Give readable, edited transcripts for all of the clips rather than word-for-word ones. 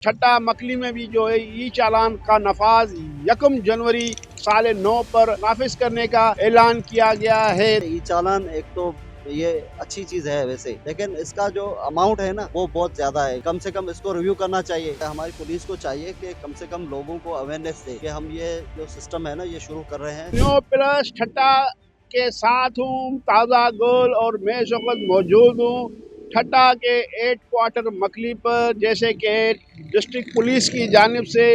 छठा मकली में भी जो है ई चालान का नफाज 1 जनवरी साल 9 पर नाफिज करने का ऐलान किया गया है। ई चालान एक तो ये अच्छी चीज है वैसे, लेकिन इसका जो अमाउंट है ना वो बहुत ज्यादा है। कम से कम इसको रिव्यू करना चाहिए। हमारी पुलिस को चाहिए कि कम से कम लोगों को अवेयरनेस दे कि हम ये जो सिस्टम है ना ये शुरू कर रहे हैं। न्यू प्लस छठा के साथ हूँ, ताज़ा गोल और मैं इस वक्त मौजूद हूँ ठट्टा के 8 क्वार्टर मकली पर। जैसे कि डिस्ट्रिक्ट पुलिस की जानिब से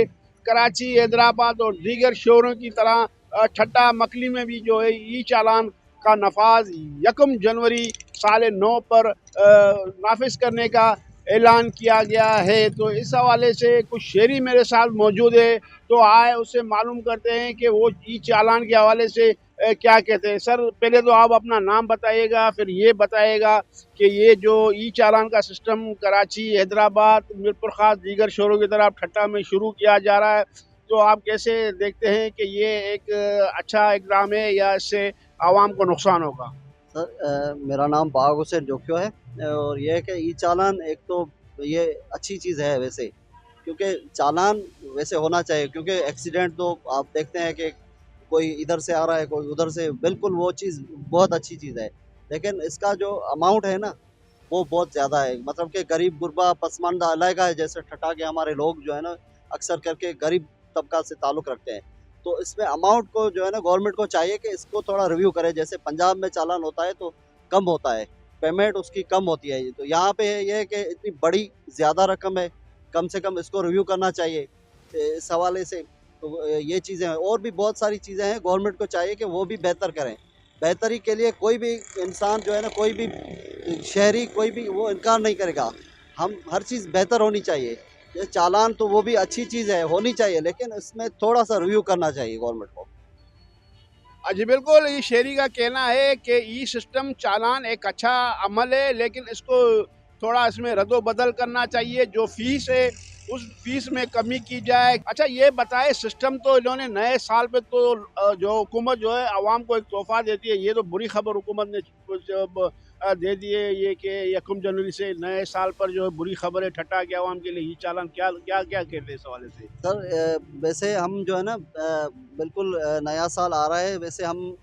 कराची, हैदराबाद और दीगर शहरों की तरह ठट्टा मकली में भी जो है ई चालान का नफाज 1 जनवरी साल 9 पर नाफिज करने का ऐलान किया गया है। तो इस हवाले से कुछ शहरी मेरे साथ मौजूद है, तो आए उससे मालूम करते हैं कि वो ई चालान के हवाले से क्या कहते हैं। सर, पहले तो आप अपना नाम बताइएगा, फिर ये बताइएगा कि ये जो ई चालान का सिस्टम कराची, हैदराबाद, मीरपुर खास दीगर शहरों की तरफ ठट्टा में शुरू किया जा रहा है, तो आप कैसे देखते हैं कि ये एक अच्छा इकदाम है या इससे आवाम को नुकसान होगा? सर मेरा नाम बाग हुसैन जोक्यो है। और ये है कि ई चालान एक तो ये अच्छी चीज़ है वैसे, क्योंकि चालान वैसे होना चाहिए, क्योंकि एक्सीडेंट तो आप देखते हैं कि कोई इधर से आ रहा है कोई उधर से, बिल्कुल वो चीज़ बहुत अच्छी चीज़ है। लेकिन इसका जो अमाउंट है ना वो बहुत ज़्यादा है। मतलब कि गरीब गुरबा पसमानदा इलाका है, जैसे ठठा के हमारे लोग जो है ना अक्सर करके गरीब तबका से ताल्लुक़ रखते हैं। तो इसमें अमाउंट को जो है ना गवर्नमेंट को चाहिए कि इसको थोड़ा रिव्यू करे। जैसे पंजाब में चालान होता है तो कम होता है, पेमेंट उसकी कम होती है। तो यहाँ पे ये है कि इतनी बड़ी ज़्यादा रकम है, कम से कम इसको रिव्यू करना चाहिए। इस हवाले से तो ये चीज़ें हैं, और भी बहुत सारी चीज़ें हैं। गवर्नमेंट को चाहिए कि वो भी बेहतर करें। बेहतरी के लिए कोई भी इंसान जो है ना, कोई भी शहरी कोई भी वो इनकार नहीं करेगा। हम हर चीज़ बेहतर होनी चाहिए। ये चालान तो वो भी अच्छी चीज़ है, होनी चाहिए, लेकिन इसमें थोड़ा-सा रिव्यू करना चाहिए गवर्नमेंट को। जी बिल्कुल, ये शहरी का कहना है कि ई सिस्टम चालान एक अच्छा अमल है, लेकिन इसको थोड़ा इसमें रद्द-बदल करना चाहिए। जो फ़ीस है उस फ़ीस में कमी की जाए। अच्छा, ये बताएं, सिस्टम तो इन्होंने नए साल पे तो जो हुकूमत जो है आवाम को एक तोहफ़ा देती है, ये तो बुरी खबर हुकूमत ने जब दे दी है ये कि 1 जनवरी से नए साल पर जो है बुरी खबर है ठट्टा के अवाम के लिए। ई चालान क्या क्या क्या कहते हैं इस हवाले से? सर वैसे हम जो है ना बिल्कुल नया साल आ रहा है, वैसे हम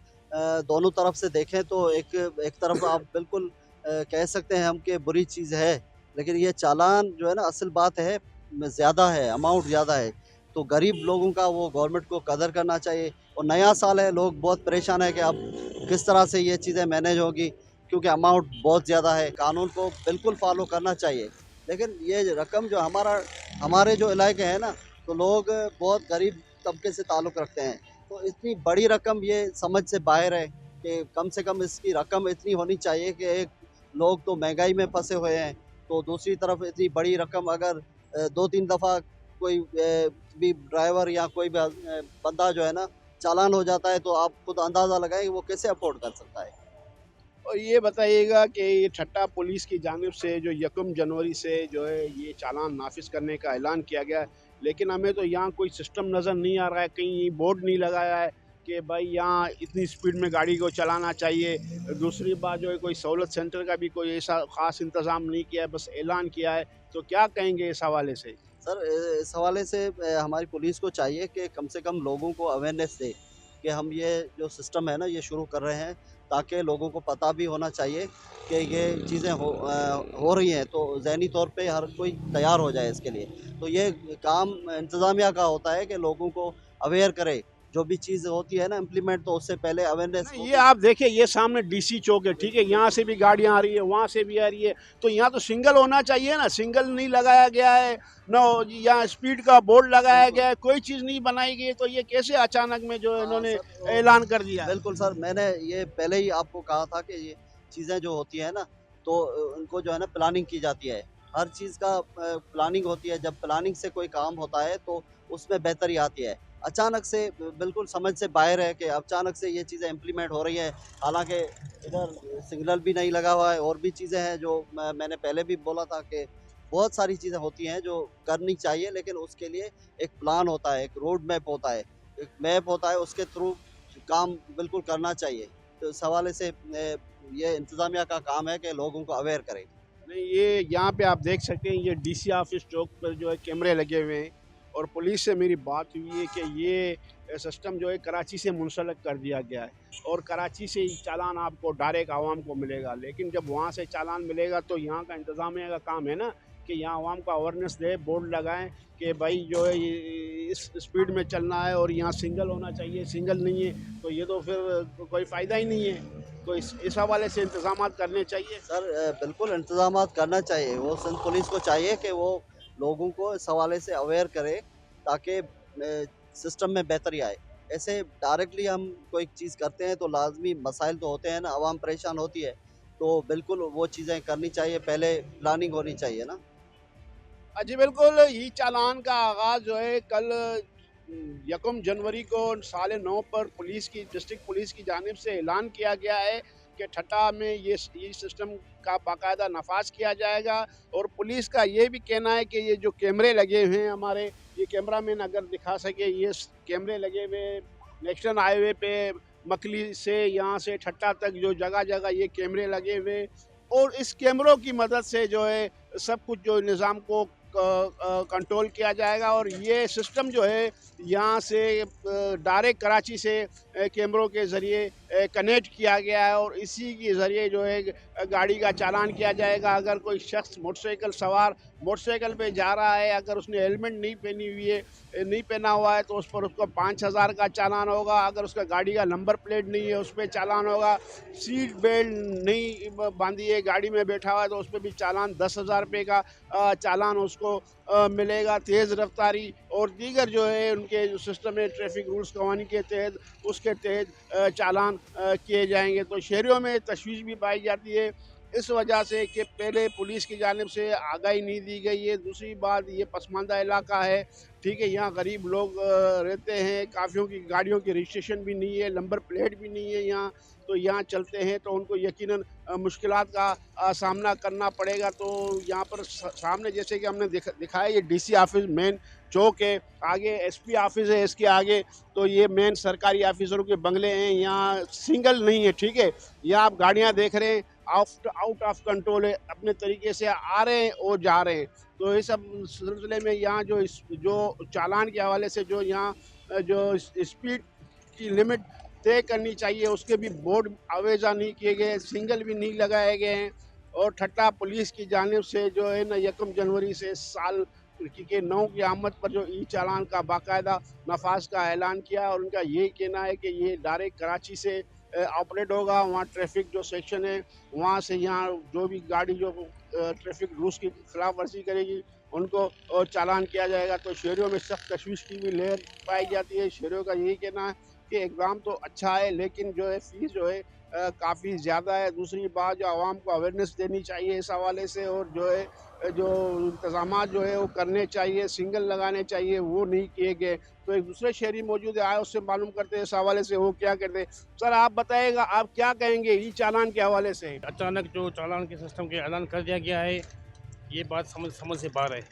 दोनों तरफ से देखें तो एक एक तरफ आप बिल्कुल कह सकते हैं हम कि बुरी चीज़ है, लेकिन ये चालान जो है ना असल बात है ज़्यादा है, अमाउंट ज़्यादा है। तो गरीब लोगों का वो गवर्नमेंट को कदर करना चाहिए। और नया साल है, लोग बहुत परेशान है कि अब किस तरह से ये चीज़ें मैनेज होगी, क्योंकि अमाउंट बहुत ज़्यादा है। कानून को बिल्कुल फॉलो करना चाहिए, लेकिन ये रकम जो हमारे जो इलाके हैं ना, तो लोग बहुत गरीब तबके से ताल्लुक़ रखते हैं। तो इतनी बड़ी रकम ये समझ से बाहर है कि कम से कम इसकी रकम इतनी होनी चाहिए कि एक लोग तो महंगाई में फँसे हुए हैं, तो दूसरी तरफ इतनी बड़ी रकम अगर 2-3 दफ़ा कोई भी ड्राइवर या कोई भी बंदा जो है ना चालान हो जाता है, तो आप खुद अंदाज़ा लगाएँ कि वो कैसे अफ़ोर्ड कर सकता है। और ये बताइएगा कि ये ठट्टा पुलिस की जानिब से जो 1 जनवरी से जो है ये चालान नाफिज करने का ऐलान किया गया है, लेकिन हमें तो यहाँ कोई सिस्टम नज़र नहीं आ रहा है, कहीं बोर्ड नहीं लगाया है कि भाई यहाँ इतनी स्पीड में गाड़ी को चलाना चाहिए। दूसरी बात जो है, कोई सहूलत सेंटर का भी कोई ऐसा ख़ास इंतज़ाम नहीं किया है, बस ऐलान किया है। तो क्या कहेंगे इस हवाले से? सर इस हवाले से हमारी पुलिस को चाहिए कि कम से कम लोगों को अवेयरनेस दे कि हम ये जो सिस्टम है ना ये शुरू कर रहे हैं, ताकि लोगों को पता भी होना चाहिए कि ये चीज़ें हो रही हैं, तो ज़हनी तौर पे हर कोई तैयार हो जाए इसके लिए। तो ये काम इंतज़ामिया का होता है कि लोगों को अवेयर करे। जो भी चीज़ होती है ना इम्प्लीमेंट, तो उससे पहले अवेयरनेस नहीं, हो ये कि आप देखिए, ये सामने डीसी चौक है, ठीक है, यहाँ से भी गाड़ियाँ आ रही है, वहाँ से भी आ रही है, तो यहाँ तो सिंगल होना चाहिए ना, सिंगल नहीं लगाया गया है ना। यहाँ स्पीड का बोर्ड लगाया बिल्कुल। गया है, कोई चीज़ नहीं बनाई गई है, तो ये कैसे अचानक में जो हाँ इन्होंने सर, वो ऐलान कर दिया है? बिल्कुल सर, मैंने ये पहले ही आपको कहा था कि ये चीज़ें जो होती हैं ना, तो उनको जो है ना प्लानिंग की जाती है। हर चीज़ का प्लानिंग होती है। जब प्लानिंग से कोई काम होता है तो उसमें बेहतरी आती है। अचानक से बिल्कुल समझ से बाहर है कि अचानक से ये चीज़ें इम्प्लीमेंट हो रही हैं। हालाँकि इधर सिग्नल भी नहीं लगा हुआ है, और भी चीज़ें हैं जो मैंने पहले भी बोला था कि बहुत सारी चीज़ें होती हैं जो करनी चाहिए, लेकिन उसके लिए एक प्लान होता है, एक रोड मैप होता है, एक मैप होता है, उसके थ्रू काम बिल्कुल करना चाहिए। तो इस हवाले से ये इंतज़ामिया का काम है कि लोगों को अवेयर करें। नहीं, ये यहाँ पे आप देख सकते हैं, ये डीसी ऑफिस चौक पर जो है कैमरे लगे हुए हैं और पुलिस से मेरी बात हुई है कि ये सिस्टम जो है कराची से मुंसलिक कर दिया गया है और कराची से ही चालान आपको डायरेक्ट आवाम को मिलेगा। लेकिन जब वहाँ से चालान मिलेगा तो यहाँ का इंतज़ामिया का काम है ना कि यहाँ आवाम को अवेयरनेस दे, बोर्ड लगाएं कि भाई जो है इस स्पीड में चलना है और यहाँ सिंगल होना चाहिए, सिंगल नहीं है तो ये तो फिर कोई फ़ायदा ही नहीं है। तो इस हवाले से इंतज़ाम करने चाहिए। सर बिल्कुल इंतजाम करना चाहिए, वो सिंध पुलिस को चाहिए कि वो लोगों को इस हवाले से अवेयर करे ताकि सिस्टम में बेहतरी आए। ऐसे डायरेक्टली हम कोई चीज़ करते हैं तो लाजमी मसाइल तो होते हैं ना, आवाम परेशान होती है, तो बिल्कुल वो चीज़ें करनी चाहिए, पहले प्लानिंग होनी चाहिए ना। जी बिल्कुल, ई चालान का आगाज़ जो है कल 1 जनवरी को 9:30 पर डिस्ट्रिक्ट पुलिस की जानिब से ऐलान किया गया है कि ठट्टा में ये सिस्टम का बाकायदा नफाज किया जाएगा। और पुलिस का ये भी कहना है कि ये जो कैमरे लगे हुए हैं हमारे, ये कैमरा मैन अगर दिखा सके, ये कैमरे लगे हुए नेशनल हाईवे पे मकली से यहाँ से ठट्टा तक जो जगह जगह ये कैमरे लगे हुए और इस कैमरों की मदद से जो है सब कुछ जो निज़ाम को कंट्रोल किया जाएगा। और ये सिस्टम जो है यहाँ से डायरेक्ट कराची से कैमरों के ज़रिए कनेक्ट किया गया है और इसी के ज़रिए जो है गाड़ी का चालान किया जाएगा। अगर कोई शख्स मोटरसाइकिल सवार मोटरसाइकिल पे जा रहा है, अगर उसने हेलमेट नहीं पहनी हुई है, नहीं पहना हुआ है, तो उस पर उसको 5,000 का चालान होगा। अगर उसका गाड़ी का नंबर प्लेट नहीं है, उस पर चालान होगा। सीट बेल्ट नहीं बांधी है, गाड़ी में बैठा हुआ है, तो उस पर भी चालान 10,000 रुपये का चालान उसको मिलेगा। तेज़ रफ्तारी और दीगर जो है उनके जो सिस्टम है ट्रैफिक रूल्स कवानीन के तहत, उसके तहत चालान किए जाएंगे। तो शहरों में तशवीश भी पाई जाती है इस वजह से कि पहले पुलिस की जानिब से आगाही नहीं दी गई है। दूसरी बात, ये पसमानदा इलाका है, ठीक है, यहाँ गरीब लोग रहते हैं, काफ़ियों की गाड़ियों की रजिस्ट्रेशन भी नहीं है, नंबर प्लेट भी नहीं है यहाँ, तो यहाँ चलते हैं तो उनको यकीनन मुश्किलात का सामना करना पड़ेगा। तो यहाँ पर सामने जैसे कि हमने दिखाया, ये डीसी ऑफिस मेन चौक है, आगे एसपी ऑफिस है, इसके आगे तो ये मेन सरकारी ऑफिसरों के बंगले हैं। यहाँ सिंगल नहीं है, ठीक है, यहाँ आप गाड़ियाँ देख रहे हैं आउट ऑफ कंट्रोल है, अपने तरीके से आ रहे हैं और जा रहे हैं। तो इस सब सिलसिले में यहाँ जो चालान के हवाले से जो यहाँ जो स्पीड की लिमिट तय करनी चाहिए, उसके भी बोर्ड आवेजा नहीं किए गए, सिंगल भी नहीं लगाए गए हैं। और ठट्टा पुलिस की जानिब से जो है ना 1 जनवरी से साल के 9 की आमद पर जो ई चालान का बाकायदा नफाज का ऐलान किया और उनका यही कहना है कि ये डायरेक्ट कराची से ऑपरेट होगा। वहाँ ट्रैफिक जो सेक्शन है, वहाँ से यहाँ जो भी गाड़ी जो ट्रैफिक रूल्स की खिलाफ वर्जी करेगी उनको चालान किया जाएगा। तो शहरों में सख्त तशवीश की भी लहर पाई जाती है। शहरों का यही कहना है कि एग्ज़ाम तो अच्छा है लेकिन जो है फ़ीस जो है काफ़ी ज़्यादा है। दूसरी बात, जो आवाम को अवेयरनेस देनी चाहिए इस हवाले से, और जो है जो इंतज़ामात जो है वो करने चाहिए, सिंगल लगाने चाहिए, वो नहीं किए गए। तो एक दूसरे शहरी मौजूद आए, उससे मालूम करते हैं इस हवाले से वो क्या कहते हैं। सर आप बताइएगा, आप क्या कहेंगे ई चालान के हवाले से? अचानक जो चालान के सिस्टम के ऐलान कर दिया गया है, ये बात समझ से बाहर है।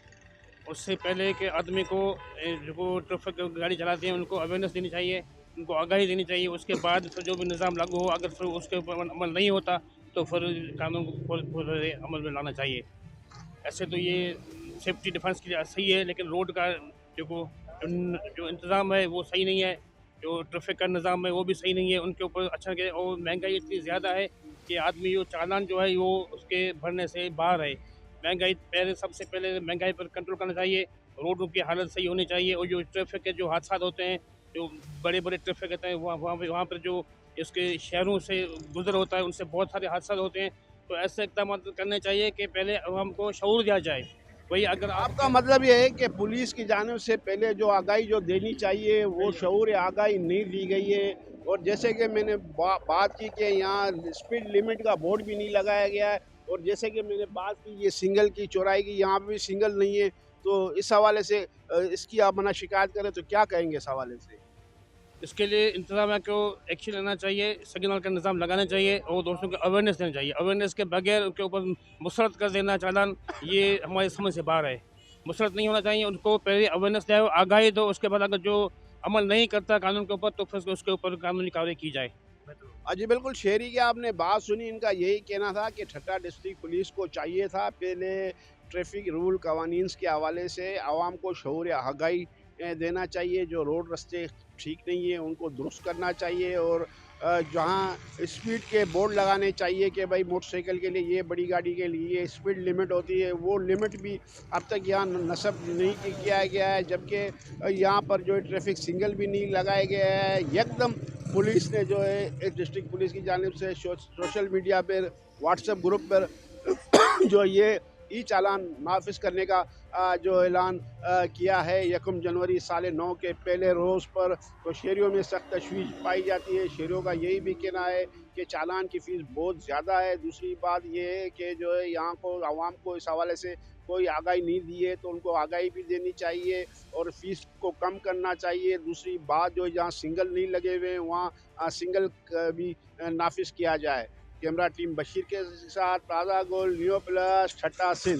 उससे पहले कि आदमी को जो ट्रैफिक गाड़ी चलाते हैं उनको अवेयरनेस देनी चाहिए, उनको आगाही देनी चाहिए। उसके बाद फिर जो भी निज़ाम लागू हो, अगर फिर उसके ऊपर अमल नहीं होता तो फिर कानून को पूरे अमल में लाना चाहिए। ऐसे तो ये सेफ्टी डिफेंस के लिए सही है, लेकिन रोड का जो इंतज़ाम है वो सही नहीं है, जो ट्रैफिक का निज़ाम है वो भी सही नहीं है। उनके ऊपर अच्छा के और महंगाई इतनी ज़्यादा है कि आदमी जो चालान जो है वो उसके भरने से बाहर है। महंगाई सबसे पहले महंगाई पर कंट्रोल करना चाहिए, रोडों की हालत सही होनी चाहिए। और जो ट्रैफिक के जो हादसा होते हैं, जो बड़े बड़े ट्रैफिक होते हैं, वहाँ पर जो इसके शहरों से गुजर होता है, उनसे बहुत सारे हादसा होते हैं। तो ऐसे इक़दाम करने चाहिए कि पहले हमको शऊर दिया जाए। वही अगर आपका मतलब ये है कि पुलिस की जानिब से पहले जो आगाही जो देनी चाहिए वो शऊर आगाही नहीं दी गई है। और जैसे कि मैंने बात की कि यहाँ स्पीड लिमिट का बोर्ड भी नहीं लगाया गया है, और जैसे कि मैंने बात की ये सिंगल की चौड़ाई की, यहाँ पे भी सिंगल नहीं है। तो इस हवाले से इसकी आप मना शिकायत करें तो क्या कहेंगे इस हवाले से? इसके लिए इंतज़ामिया को एक्शन लेना चाहिए, सिग्नल का निज़ाम लगाना चाहिए और दोस्तों को अवेयरनेस देना चाहिए। अवेयरनेस के बगैर उनके ऊपर मुसरत कर देना चालान, ये हमारी समझ से बाहर है। मुसरत नहीं होना चाहिए, उनको पहले अवेयरनेस दे, आगाही दो, उसके बाद अगर जो अमल नहीं करता कानून के ऊपर तो फिर उसके ऊपर कानूनी कार्रवाई की जाए। बेहतर हो। जी बिल्कुल, शहरी की आपने बात सुनी, इनका यही कहना था कि ठट्टा डिस्ट्रिक्ट पुलिस को चाहिए था पहले ट्रैफिक रूल कवानीन के हवाले से आवाम को शऊर या आगाही देना चाहिए। जो रोड रास्ते ठीक नहीं है उनको दुरुस्त करना चाहिए, और जहाँ स्पीड के बोर्ड लगाने चाहिए कि भाई मोटरसाइकिल के लिए ये, बड़ी गाड़ी के लिए ये स्पीड लिमिट होती है, वो लिमिट भी अब तक यहाँ नस्ब नहीं किया गया है। जबकि यहाँ पर जो है ट्रैफिक सिग्नल भी नहीं लगाया गया है। एकदम पुलिस ने जो है इस डिस्ट्रिक्ट पुलिस की जानिब से सोशल मीडिया पर, व्हाट्सएप ग्रुप पर जो ये ई चालान नाफिज करने का जो ऐलान किया है 1 जनवरी साल 9 के पहले रोज़ पर, तो शहरियों में सख्त तशवीश पाई जाती है। शहरियों का यही भी कहना है कि चालान की फ़ीस बहुत ज़्यादा है। दूसरी बात ये है कि जो है यहाँ को आवाम को इस हवाले से कोई आगाही नहीं दी है, तो उनको आगाही भी देनी चाहिए और फ़ीस को कम करना चाहिए। दूसरी बात जो है जहाँ सिंगल नहीं लगे हुए हैं वहाँ सिंगल भी नाफिज किया जाए। कैमरा टीम बशीर के साथ ताज़ा गोल न्यू प्लस ठट्टा सिंध।